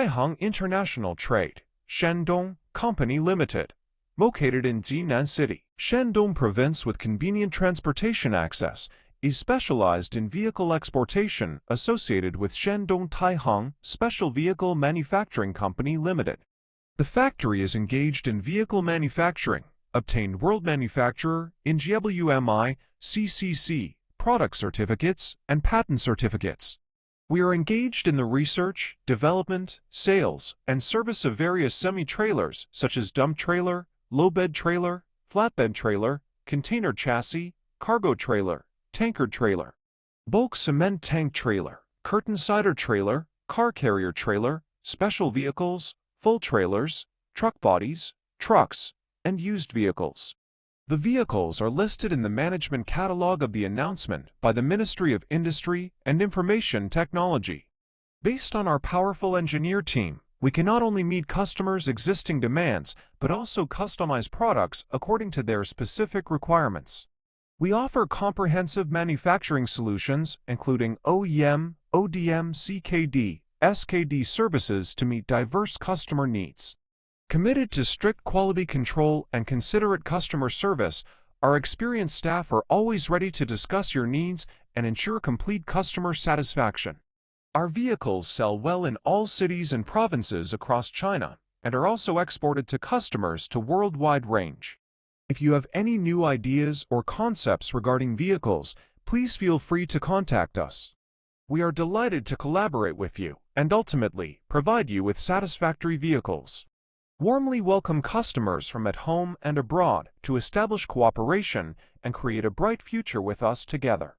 Taihang International Trade, Shandong Company Limited, located in Jinan City, Shandong Province with convenient transportation access, is specialized in vehicle exportation associated with Shandong Taihang Special Vehicle Manufacturing Company Limited. The factory is engaged in vehicle manufacturing, obtained World Manufacturer, INGWMI, CCC, product certificates, and patent certificates. We are engaged in the research, development, sales, and service of various semi-trailers such as dump trailer, low-bed trailer, flatbed trailer, container chassis, cargo trailer, tanker trailer, bulk cement tank trailer, curtain sider trailer, car carrier trailer, special vehicles, full trailers, truck bodies, trucks, and used vehicles. The vehicles are listed in the management catalog of the announcement by the Ministry of Industry and Information Technology. Based on our powerful engineer team, we can not only meet customers' existing demands, but also customize products according to their specific requirements. We offer comprehensive manufacturing solutions, including OEM, ODM, CKD, SKD services to meet diverse customer needs. Committed to strict quality control and considerate customer service, our experienced staff are always ready to discuss your needs and ensure complete customer satisfaction. Our vehicles sell well in all cities and provinces across China and are also exported to customers to worldwide range. If you have any new ideas or concepts regarding vehicles, please feel free to contact us. We are delighted to collaborate with you and ultimately provide you with satisfactory vehicles. Warmly welcome customers from at home and abroad to establish cooperation and create a bright future with us together.